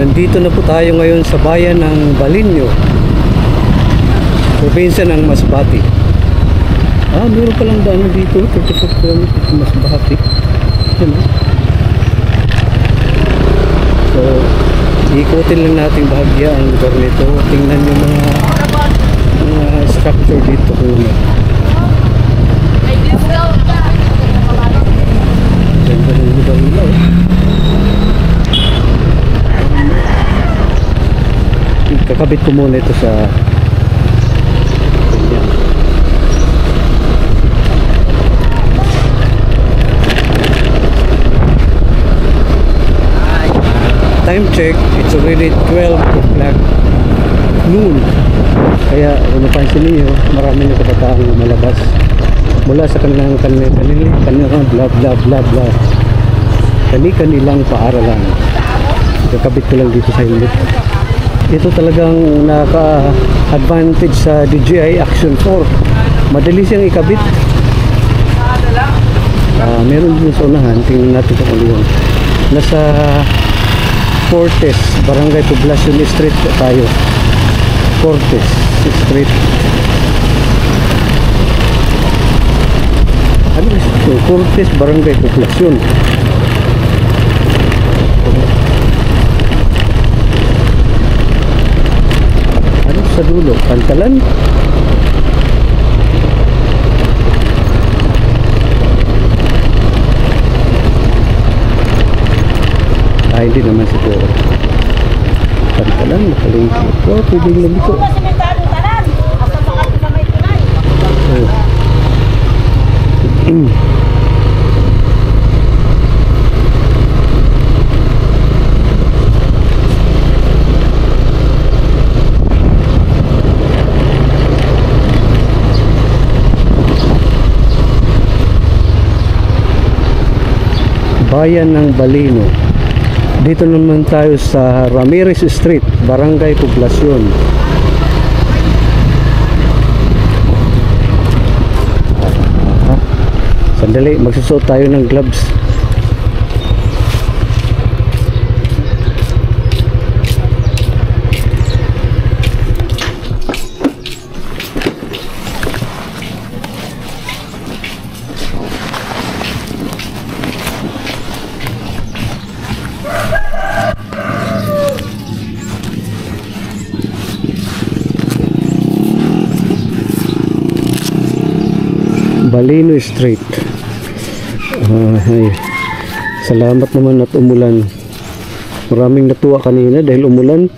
Nandito na po tayo ngayon sa bayan ng Balinio, probinsya ng Masbate. Meron palang daan dito, 34 km Masbate. So, ikutin lang natin bahagya ang lugar nito. Tingnan yung mga structure dito. Ganda ng lugar nila. Kakabit ko muna ito sa ganyan. Time check, it's already 12 o'clock noon. Kaya kung napansin niyo, marami na kabataan lumalabas mula sa kanilang bla bla bla bla kanilang paaralan. Kakabit ko lang dito sa helmet. Ito talagang naka-advantage sa DJI Action 4. Madali siyang ikabit. Meron din sa unahan. Tingnan natin kung ano yun. Nasa Cortes, Barangay Poblacion Street tayo. Cortes Street. Ano ito? Cortes, Barangay Poblacion. Sa dulo, Pantalan. Hindi naman siguro. Pantalan, makalingki. Pwedeng lumiko. Bayan ng Balino. Dito naman tayo sa Ramirez Street, Barangay Poblacion. Sandali, magsusuot tayo ng gloves. Balino Street. Salamat naman at umulan. Maraming natuwa kanina dahil umulan.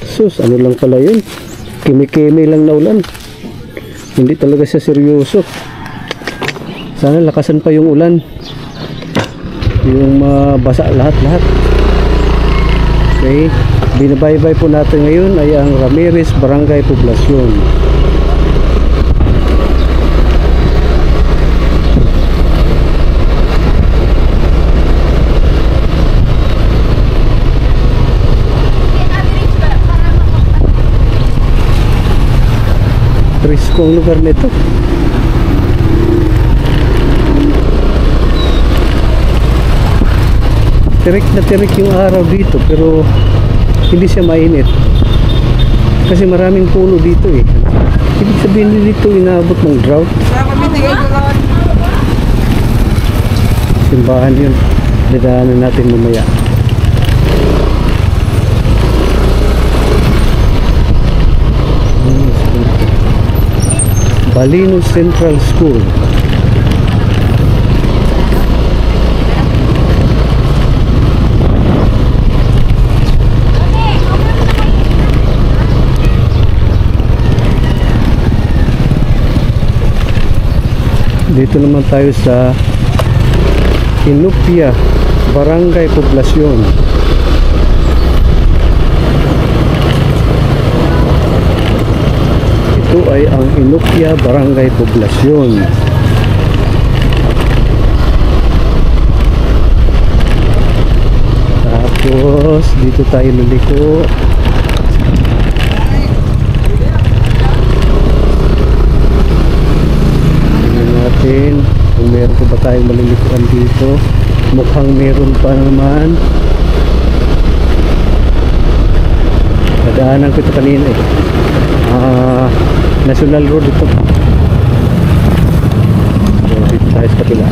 Sus, ano lang pala yun, kimi-kimi lang na ulan. Hindi talaga siya seryoso. Sana lakasan pa yung ulan, yung mabasa lahat-lahat. Okay, binabaybay po natin ngayon ay ang Ramirez Barangay Poblacion. Risko ang lugar nito. Tirik na tirik yung araw dito, pero hindi siya mainit kasi maraming puno dito eh. Ibig sabihin dito inaabot ng drought. Simbahan yun, dadaanan natin mamaya. Balino Central School. Dito naman tayo sa Inupia, Barangay Poblacion. Ito ay ang Inupia, Barangay Poblacion. Tapos dito tayo luliko. Tingnan natin kung meron pa ba tayong malilikuan dito. Mukhang meron pa naman. Nadaanan ko ito kanina eh. National Road ito. So, dito tayo sa kapila.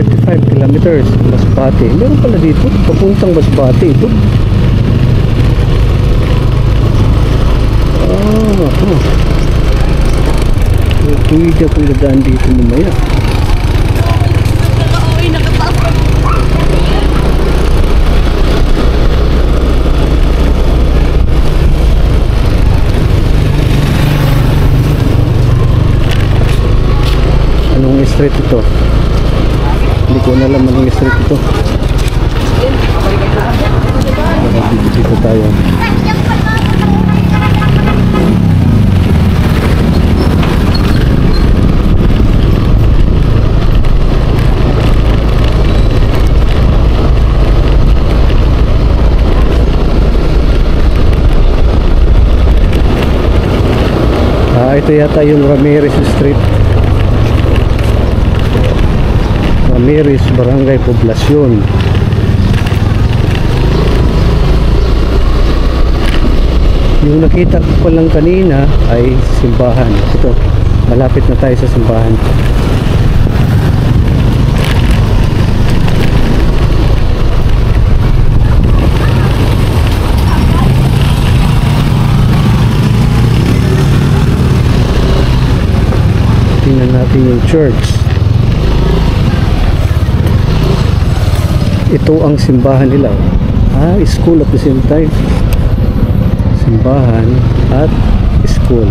35 kilometers Masbate. Meron pala dito. Papuntang Masbate ito. Tuwid akong dadaan dito mamaya. Anong street ito? Hindi ko na alam anong street ito. Dito tayo. Ito yata yung Ramirez Street. Ramirez, Barangay Poblacion. Yung nakita ko pa lang kanina ay simbahan. Ito, malapit na tayo sa simbahan. Tingnan natin yung church. Ito ang simbahan nila. School at the same time. Simbahan at school.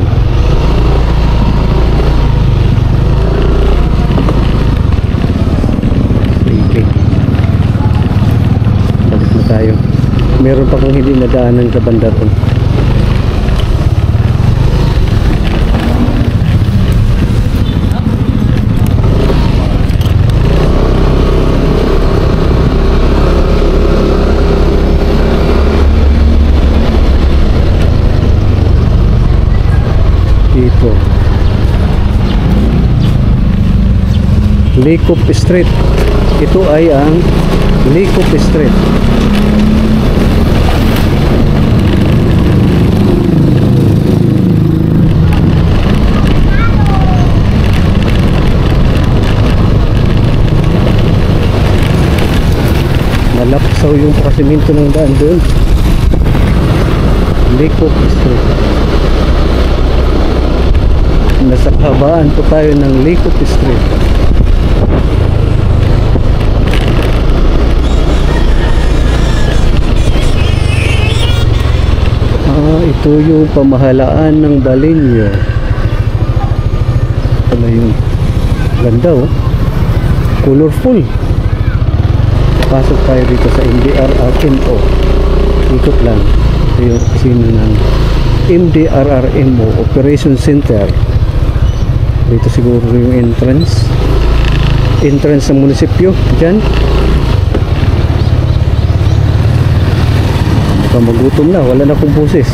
Sige. Balik na tayo. Meron pa kung hindi nadaanan sa banda ron. Dito Likop Street. Ito ay ang Likop Street. Malapsaw yung pasiminto ng daan doon. Likop Street. Nasa kahabaan po tayo ng Likop Street. Ito yung pamahalaan ng Balinyo. Ano yung ganda oh. Colorful. Pasok tayo dito sa MDRRMO. Ikot lang. Ito yung opisina ng MDRRMO Operation Center. Dito siguro yung entrance ng munisipyo dyan. Baka magutom na, wala na akong boses.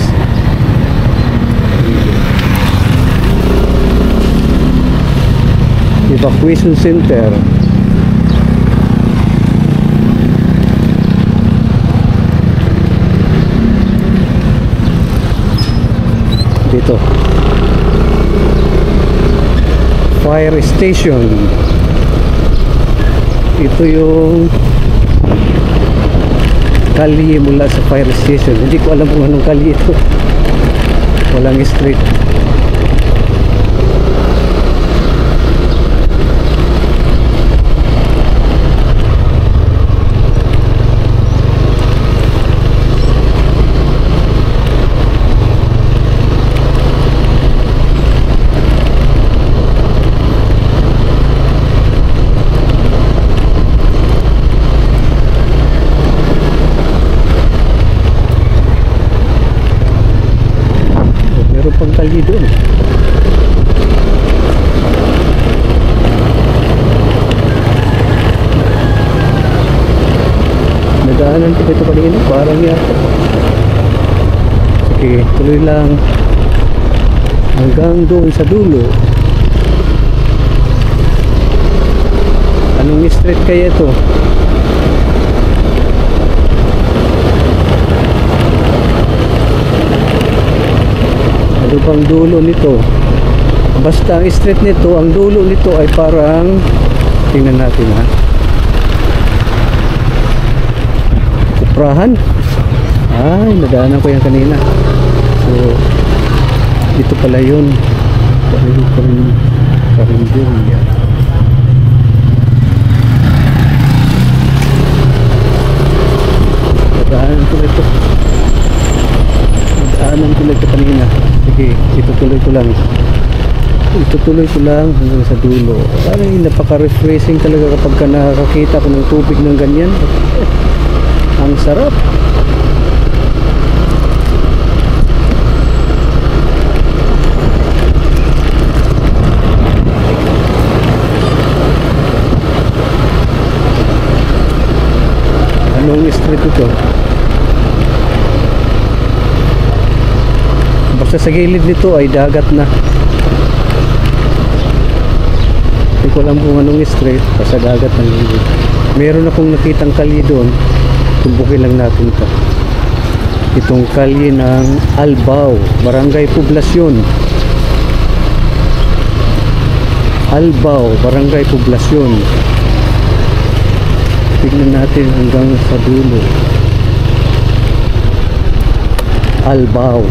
Evacuation Center. Dito Fire Station. Ito yung kalye mula sa fire station. Hindi ko alam kung anong kalye ito. Walang street. Kalye doon. Nadaanan ko ito kanina, parang yata. Sige, tuloy lang hanggang doon sa dulo. Anong street kaya ito? Ano bang dulo nito? Basta ang street nito, ang dulo nito ay parang, tingnan natin ha, Kuprahan. Ay, nadaanan ko yan kanina. So dito pala yun. Karinderya. Nadaanan ko ito. Nadaanan ko ito kanina. Sige, itutuloy ko lang. Itutuloy ko lang hanggang sa dulo. Parang napaka-refreshing talaga kapag ka nakakita ko ng tubig ng ganyan. Ang sarap. Anong street ito? Basta sa gilid nito ay dagat na. Hindi ko alam kung anong street. Basta dagat ng gilid. Meron akong nakitang kalye doon. Tumbukin lang natin ito. Itong kalye ng Albao, Barangay Poblasyon. Albao, Barangay Poblasyon. Tignan natin hanggang sa dulo. Albao.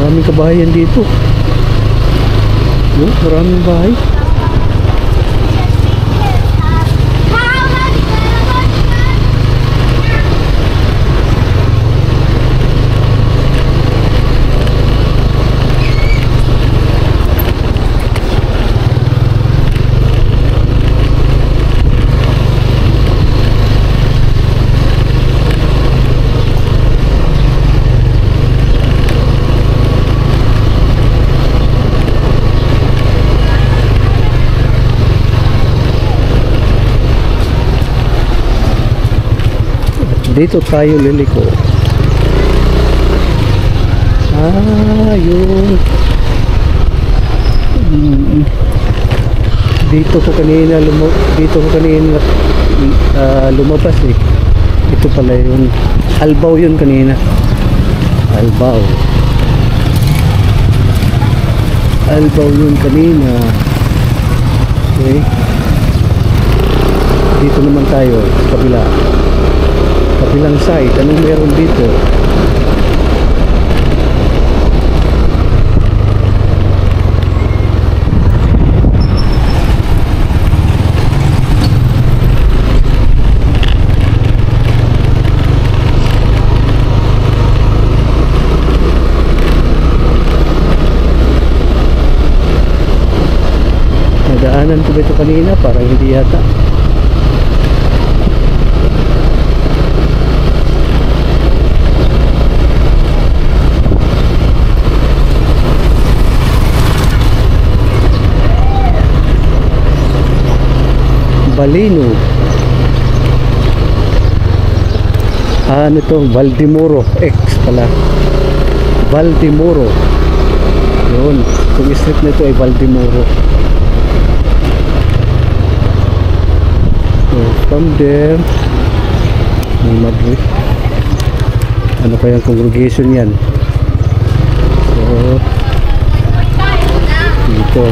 Maraming kabahayan dito. Maraming bahay. Dito tayo liliko. Yun. Dito ko kanina lumabas eh. Ito pala yun. Albao yun kanina. Albao. Albao yun kanina. Okay. Dito naman tayo sa kabila. Kabilang side, anong meron dito? Nadaanan ko ba ito kanina? Parang hindi yata. Balino. Ano to? Valdemoro X pala. Valdemoro. Yun. Itong street na ito ay Valdemoro. So from there may Madrid. Ano kayang congregation yan? So dito.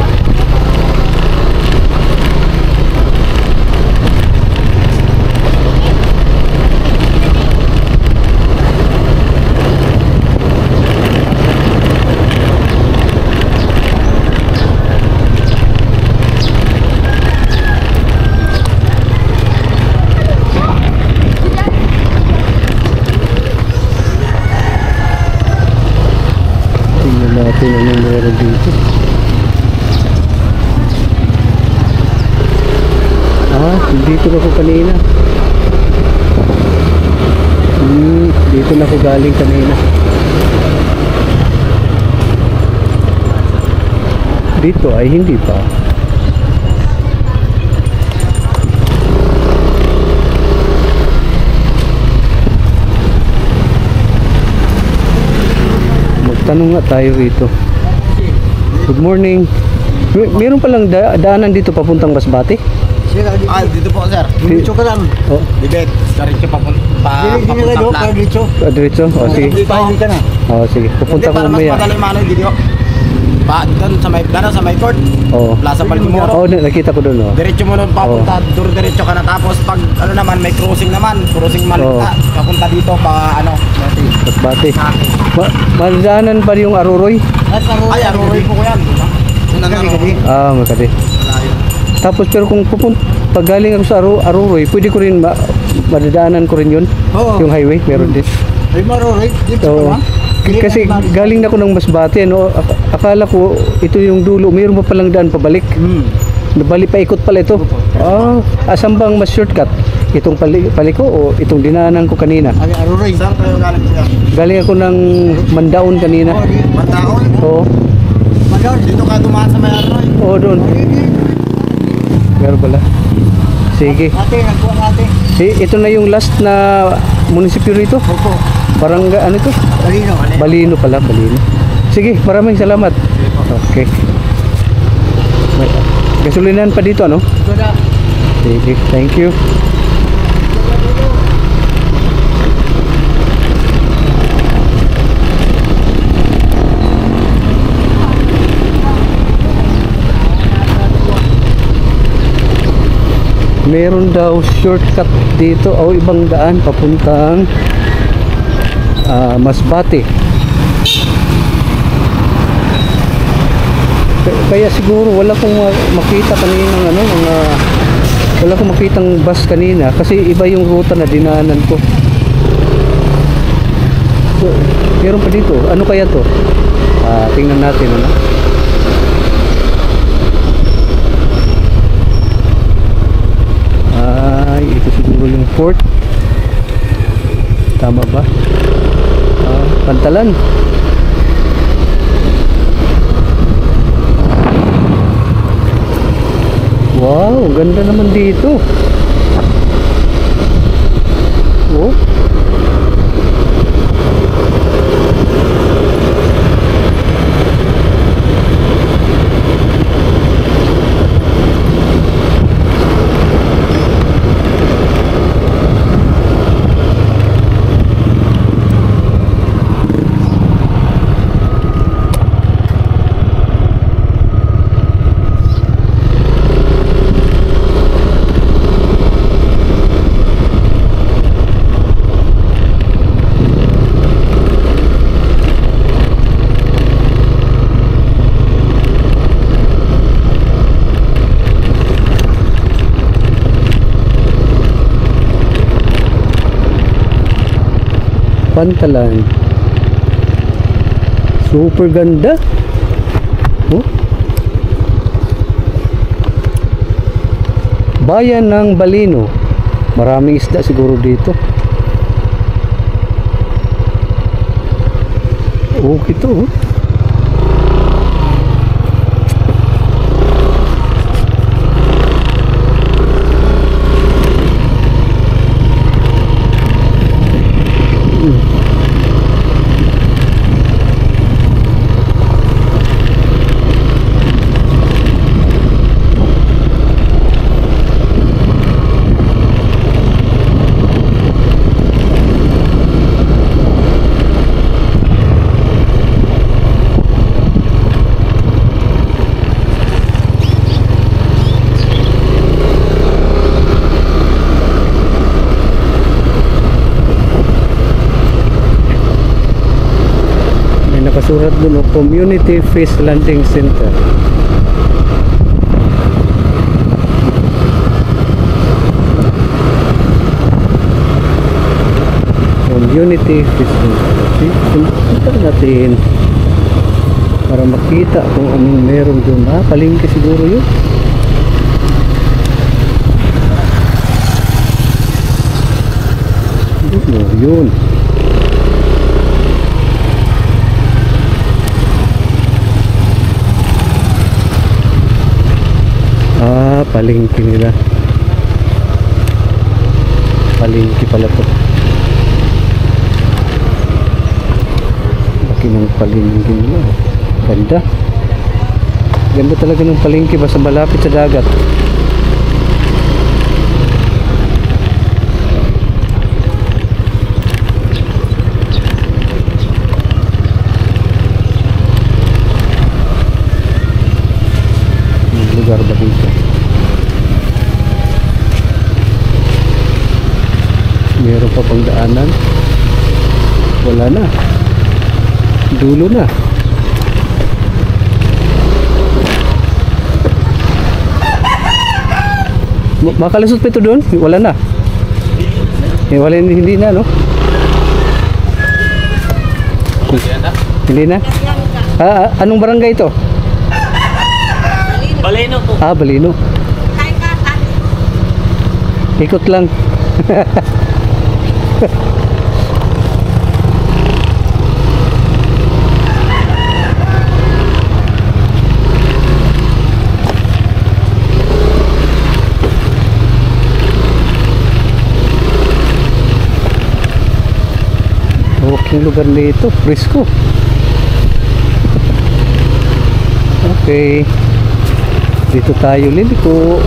Natin anong meron dito. Dito na ko kanina. Dito na ko galing kanina. Dito ay hindi pa. Tanong nga tayo rito. Good morning. Meron palang daanan dito papuntang Masbate? Ah, dito po sir. Diretso ka lang. Oh, Dibet. Diretso Hindi na kayo, papunta diretso. diretso. Oh, sige. Pahili ka na. Oh, sige. Pupunta ko para mas mamaya. madali mano yung video. Doon sa may court. Oh. Plaza Baltimore. Oh, nakita ko doon, oh. Diretso mo nun papunta, diretso ka na. Tapos pag ano naman, may crossing naman. Crossing Malita. Papunta dito pa ano. Masbate. Madaanan pa yung Aruroy? Ay, Aruroy po ko yan. Ah, Makati. Tapos pero kung pag galing ako sa Aruroy, pwede ko rin madadaanan ko rin yun. Oo. Yung highway, meron din. Ay, Aruroy. Dito So, ka lang. kasi galing na ako ng Masbate, no? Akala ko ito yung dulo, mayroon pa palang daan pabalik. Nabalik pa ikot pala ito. Ah, asan bang mas shortcut? Itong paliko o itong dinaanan ko kanina? Ay, Aruroy. Saan kayo galing po yan? Galing ako ng Mandaon kanina. Mandaon? Oo. Mandaon. Dito ka dumaan sa may Aruroy. Oo, doon. Meron pala. Sige. Ate, nagkuha natin. Ito na yung last na munisipyo rito. Opo. Barangay, ano ito? Balino. Balino pala, Balino. Sige, maraming salamat. Okay. May gasolinahan pa dito, ano? Ito na. Sige, thank you. Meron daw shortcut dito o ibang daan papuntang Masbate. Kaya siguro wala kong makita kaninang wala akong makitang bus kanina kasi iba yung ruta na dinaanan ko. So, meron pa dito. Ano kaya to? Tingnan natin, ano? Ito siguro yung port. Tama ba? Pantalan. Wow, ganda naman dito. Oh. Pantalan. Super ganda. Oh. Bayan ng Balino. Maraming isda siguro dito. Oh, ito. Oh. Nakasurat dun, Community Fish Landing Center. Community Fish Landing. Punta natin para makita kung anong meron dun. Palengke siguro yun. Yun. Palengke nila. Palengke pala to. Laki ng palengke nila. Ganda. Ganda talaga ng palengke basta malapit sa dagat. lugar ba dito? Meron pa bang daanan? Wala na. Dulo na. Makalusot pa ito doon? Wala na. Wala, hindi na, no? Hindi na? Anong barangay ito? Baleno po. Balino. Ikot lang. Walking lugar nito, fresco. Okay. Dito tayo liliko.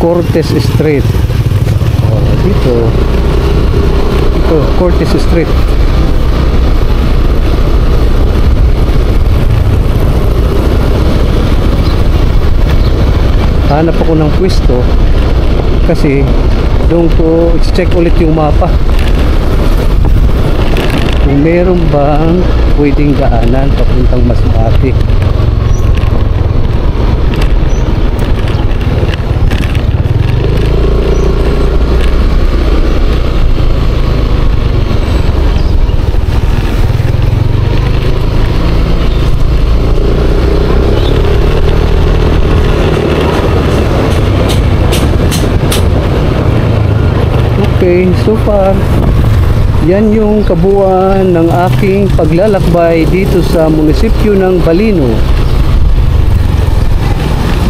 Cortes Street. Dito Cortes Street. Hanap ako ng pwesto kasi doon ko check ulit yung mapa kung meron bang pwedeng daanan papuntang Masbate. Okay, so far yan yung kabuuan ng aking paglalakbay dito sa munisipyo ng Balino.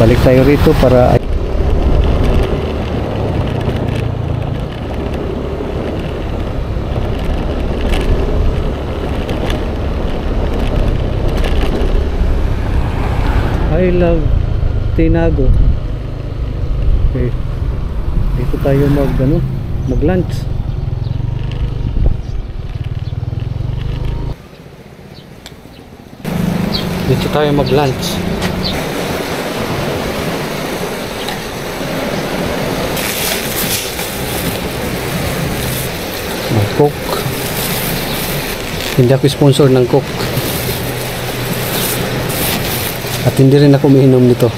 Balik tayo rito para I love Tinago. Okay, dito tayo mag-lunch. Dito tayo mag-lunch. May Coke. Hindi ako sponsor ng Coke. At hindi rin ako umiinom nito.